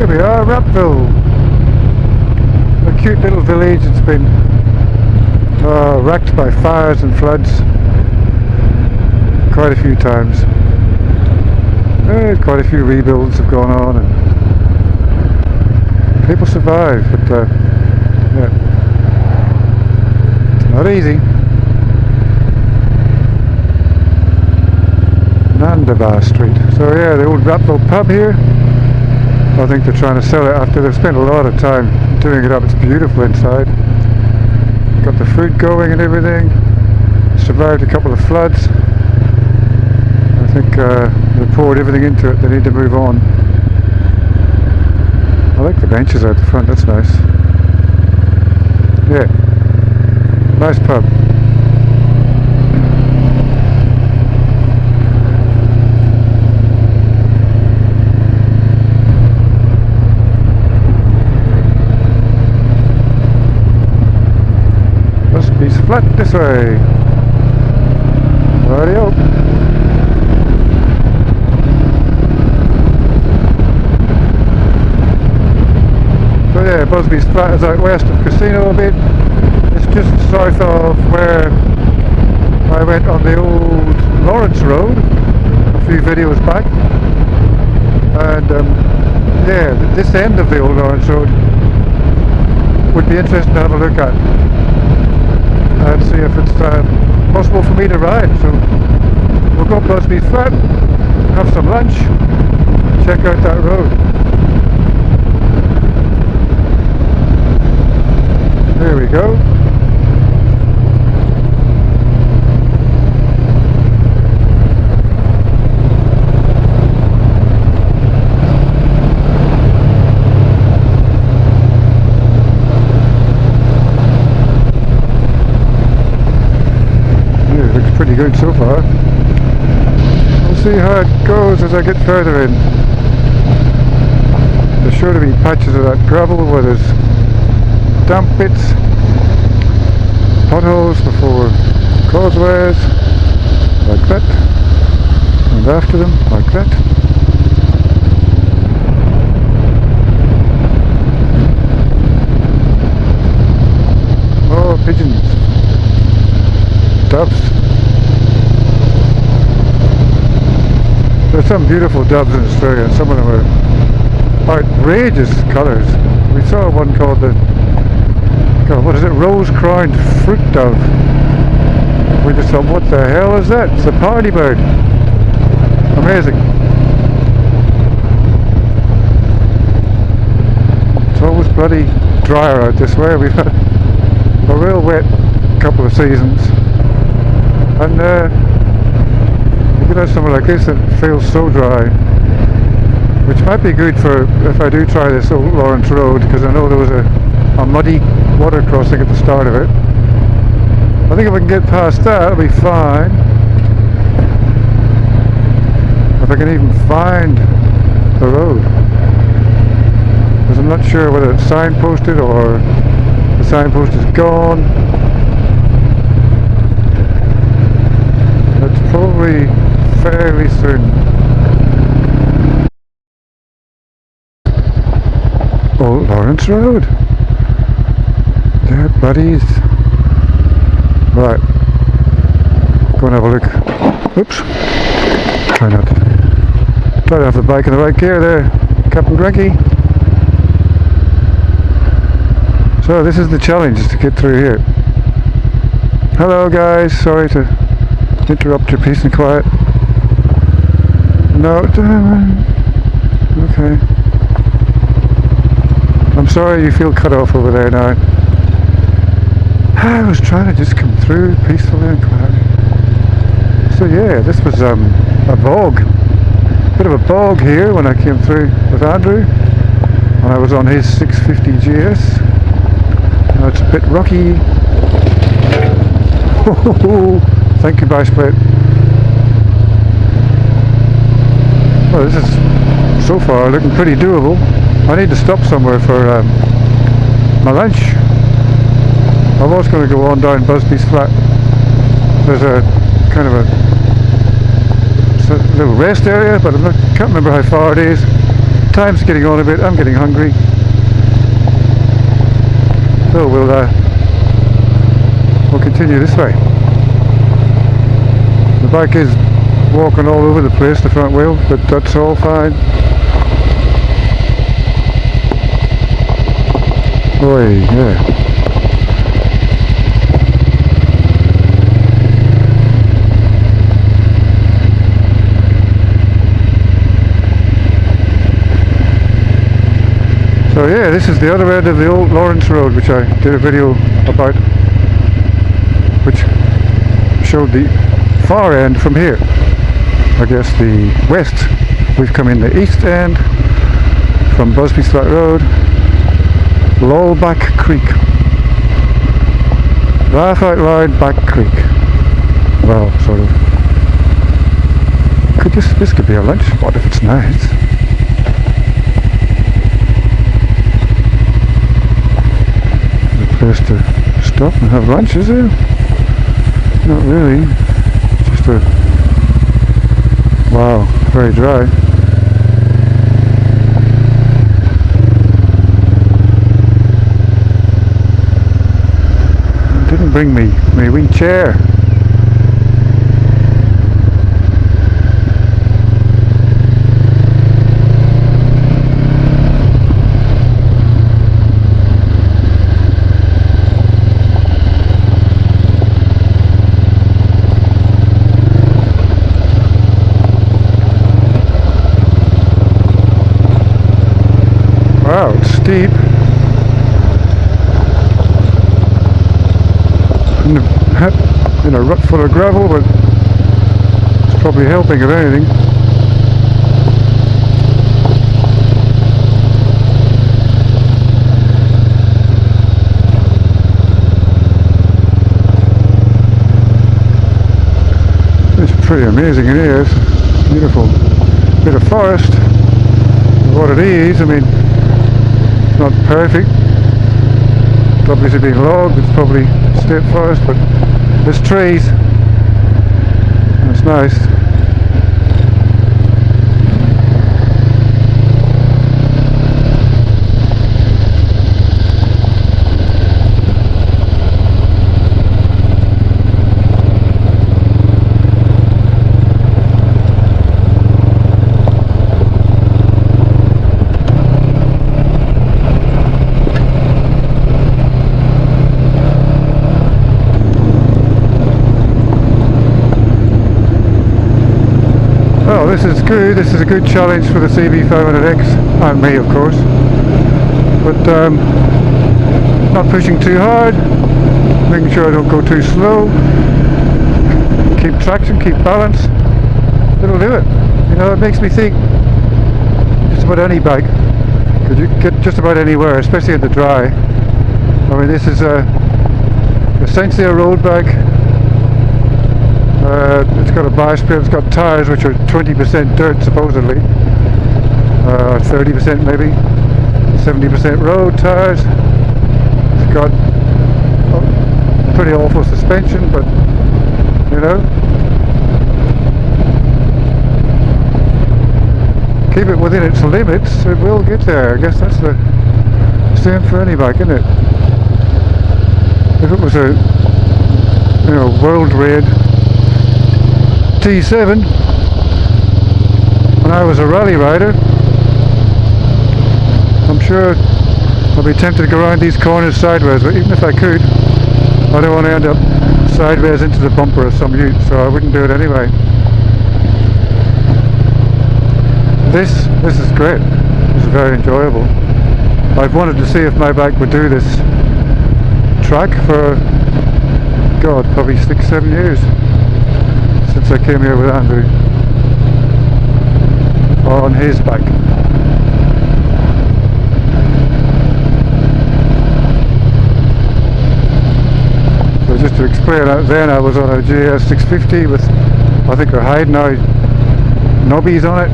we are, Rapville. A cute little village. It's been wrecked by fires and floods quite a few times. Quite a few rebuilds have gone on and people survive, but yeah, it's not easy. Nandaba Street. So yeah, the old Rapville pub here. I think they're trying to sell it after they've spent a lot of time doing it up. It's beautiful inside. Got the fruit going and everything. Survived a couple of floods. I think they poured everything into it. They need to move on. I like the benches out the front. That's nice. Yeah, nice pub. He's flat this way. Rightio. So yeah, Busby's Flat is out west of Casino a bit. It's just south of where I went on the old Lawrence Road a few videos back. And yeah, this end of the old Lawrence Road would be interesting to have a look at and see if it's possible for me to ride. So we'll go up Busby's Flat, have some lunch, check out that road. There we go. Pretty good so far. We'll see how it goes as I get further in. There's sure to be patches of that gravel where there's damp bits, potholes before causeways, like that, and after them, like that. Oh, pigeons, doves. There's some beautiful doves in Australia, and some of them are outrageous colours. We saw one called the, what is it, rose-crowned fruit dove. We just thought, what the hell is that? It's a party bird. Amazing. It's always bloody drier out this way. We've had a real wet couple of seasons, and you know, somewhere like this that feels so dry, which might be good for if I do try this old Lawrence Road, because I know there was a muddy water crossing at the start of it. I think if I can get past that, it'll be fine. If I can even find the road, because I'm not sure whether it's signposted or the signpost is gone. It's probably fairly soon. Old Lawrence Road. There, buddies. Right. Go and have a look. Oops. Try to have the bike in the right gear there, Captain Drinky. So this is the challenge, is to get through here. Hello guys, sorry to interrupt your peace and quiet. No, okay. I'm sorry you feel cut off over there now. I was trying to just come through peacefully and quietly. So yeah, this was a bog. Bit of a bog here when I came through with Andrew. And I was on his 650 GS. Now it's a bit rocky. Thank you, Bash-plate. Well, this is so far looking pretty doable. I need to stop somewhere for my lunch. I was going to go on down Busby's Flat. There's a kind of a little rest area, but I can't remember how far it is. Time's getting on a bit, I'm getting hungry. So we'll continue this way. The bike is walking all over the place, the front wheel, but that's all fine. Boy, yeah. So yeah, this is the other end of the old Lawrence Road, which I did a video about, which showed the far end from here. I guess the west. We've come in the east end from Busby's Flat Road, Lowback Creek. Laugh out loud, Back Creek. Well, sort of. This could be a lunch spot if it's nice. Place to stop and have lunch, is it? Not really. Just a... wow, very dry. Didn't bring me my wee chair. Wow, it's steep. In a rut full of gravel, but it's probably helping if anything. It's pretty amazing in here. It's a beautiful bit of forest. What it is, I mean, it's not perfect. It's obviously being logged, it's probably state forest, but there's trees. That's nice. Well, this is good. This is a good challenge for the CB500X and me, of course. But not pushing too hard, making sure I don't go too slow. Keep traction, keep balance. It'll do it. You know, it makes me think just about any bike. Could you get just about anywhere, especially in the dry. I mean, this is essentially a road bike. It's got a Bash-plate, it's got tyres which are 20% dirt supposedly, 30% maybe, 70% road tyres. It's got pretty awful suspension, but you know, keep it within its limits, it will get there. I guess that's the same for any bike, isn't it? If it was a, you know, world raid T7 when I was a rally rider, I'm sure I'll be tempted to go around these corners sideways, but even if I could, I don't want to end up sideways into the bumper of some ute, so I wouldn't do it anyway. This is great. This is very enjoyable. I've wanted to see if my bike would do this track for, God, probably 6-7 years. Since I came here with Andrew on his bike. So just to explain, then I was on a GS 650 with, I think, a hide now knobbies on it,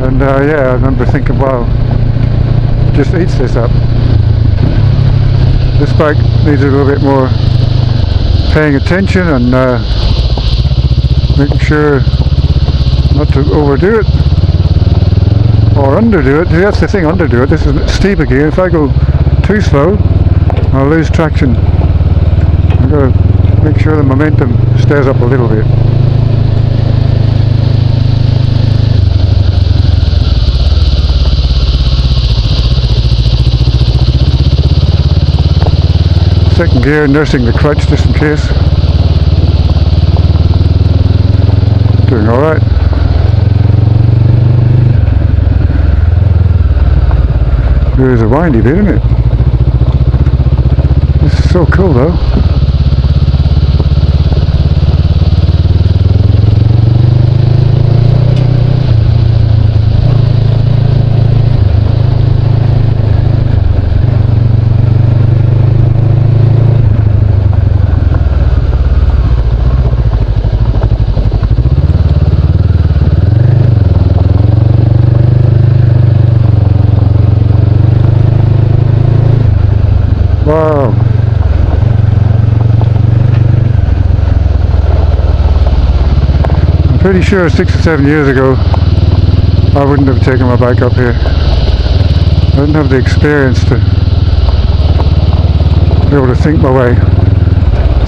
and yeah, I remember thinking, wow, just eats this up. This bike needs a little bit more paying attention and making sure not to overdo it. or underdo it. That's the thing, underdo it. This is steep again. If I go too slow, I'll lose traction. I've got to make sure the momentum stays up a little bit. Second gear, nursing the crutch just in case. Doing alright. There's a windy bit, isn't it? This is so cool though. Wow. I'm pretty sure 6 or 7 years ago I wouldn't have taken my bike up here. I didn't have the experience to be able to think my way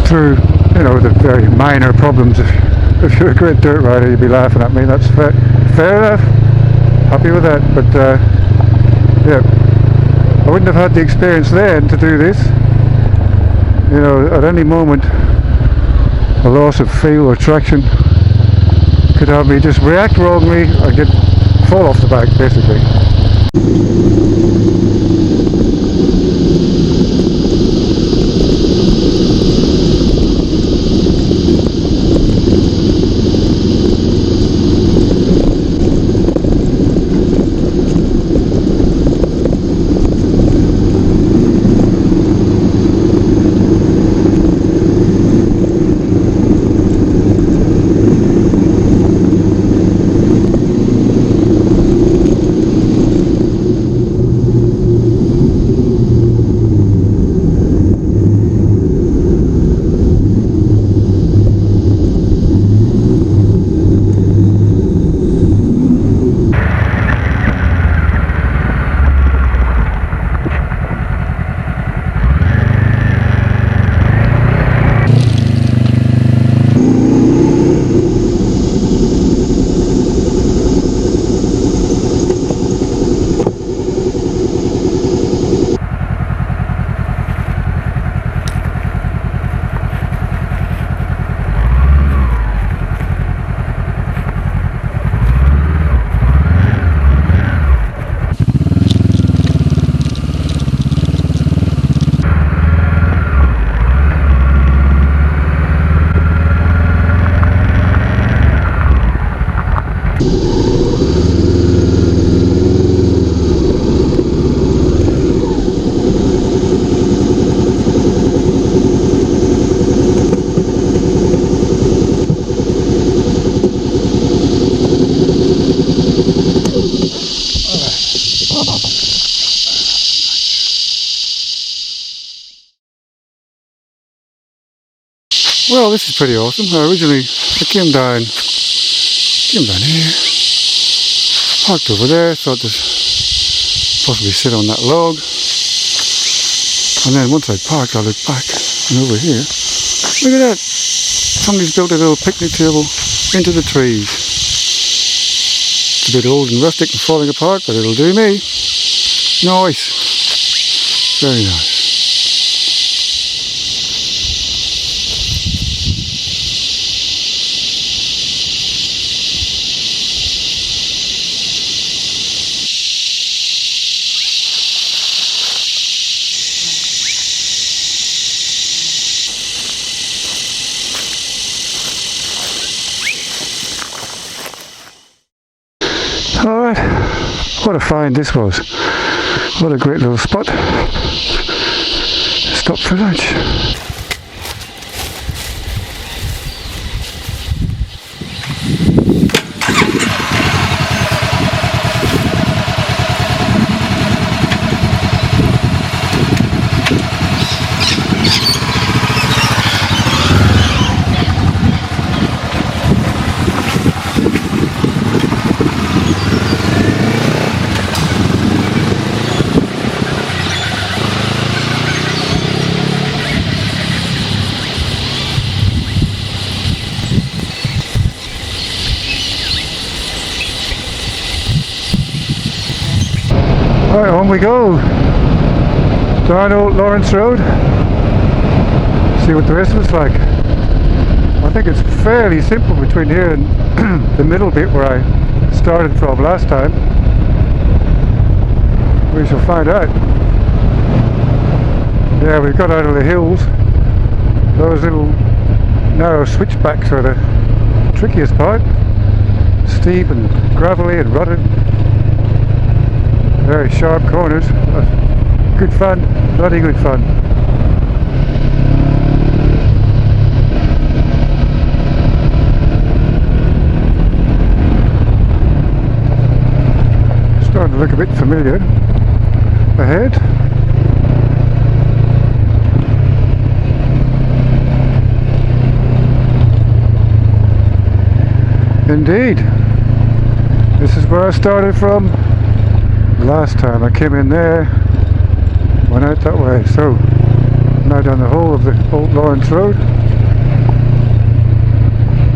through, you know, the very minor problems. If you're a great dirt rider, you'd be laughing at me. That's fair enough. Happy with that. But yeah. I wouldn't have had the experience then to do this. You know, at any moment a loss of feel or traction could have me just react wrongly or fall off the bike basically. Well, this is pretty awesome. Originally I came down here, parked over there, thought to possibly sit on that log, and then once I parked I looked back and over here, look at that, somebody's built a little picnic table into the trees. It's a bit old and rustic and falling apart, but it'll do me. Nice, very nice. Alright, what a find this was. What a great little spot. Stop for lunch. on we go. Down Old Lawrence Road. See what the rest of it's like. I think it's fairly simple between here and the middle bit where I started from last time. We shall find out. Yeah, we've got out of the hills. Those little narrow switchbacks are the trickiest part. Steep and gravelly and rutted. Very sharp corners. Good fun, bloody good fun. Starting to look a bit familiar ahead. Indeed, this is where I started from last time. I came in there, went out that way, so now down the whole of the Old Lawrence Road.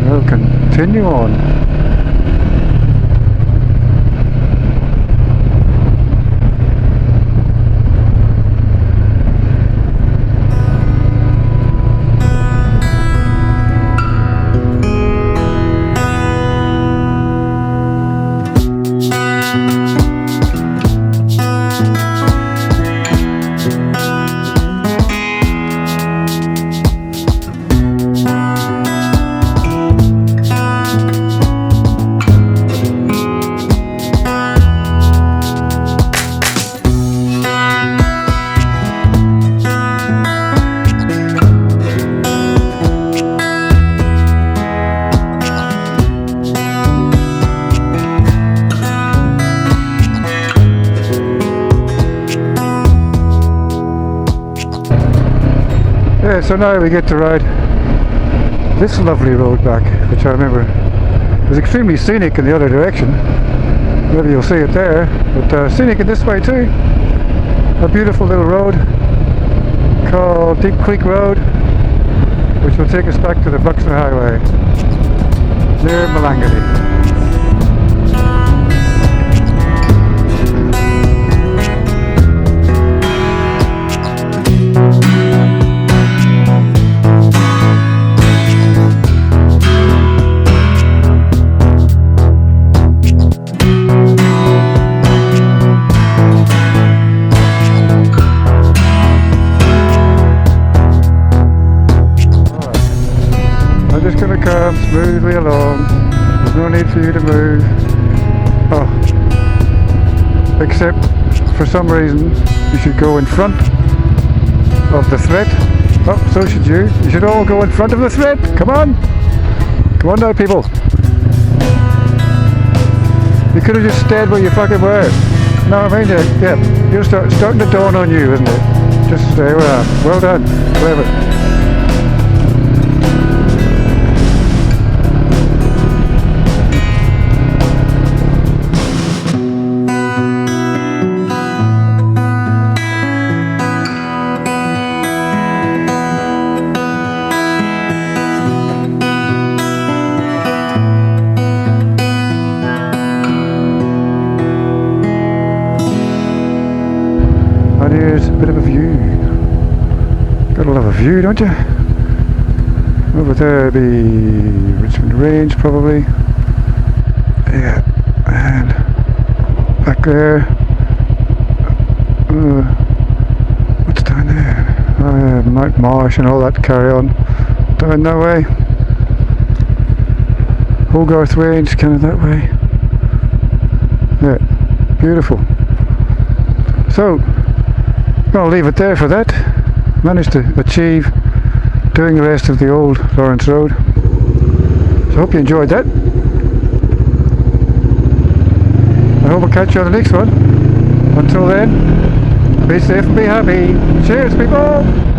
We'll continue on. Yeah, so now we get to ride this lovely road back, which I remember was extremely scenic in the other direction. Maybe you'll see it there, but scenic in this way too. A beautiful little road called Deep Creek Road, which will take us back to the Buxton Highway near Malangany. Come smoothly along. There's no need for you to move. Oh, except for some reason you should go in front of the threat. Oh, so should you. You should all go in front of the threat. Come on. Come on now, people. You could have just stayed where you fucking were. No, I mean, yeah, you're starting to dawn on you, isn't it? Just stay where I am. Well done. Clever. Here's a bit of a view. Gotta love a view, don't you? Over there be Richmond Range probably. Yeah, and back there. What's down there? Mount Marsh and all that carry on. Down that way. Hogarth Range, kind of that way. Yeah, beautiful. So, I'll leave it there for that. Managed to achieve doing the rest of the Old Lawrence Road. So I hope you enjoyed that. I hope I'll catch you on the next one. Until then, be safe and be happy. Cheers, people!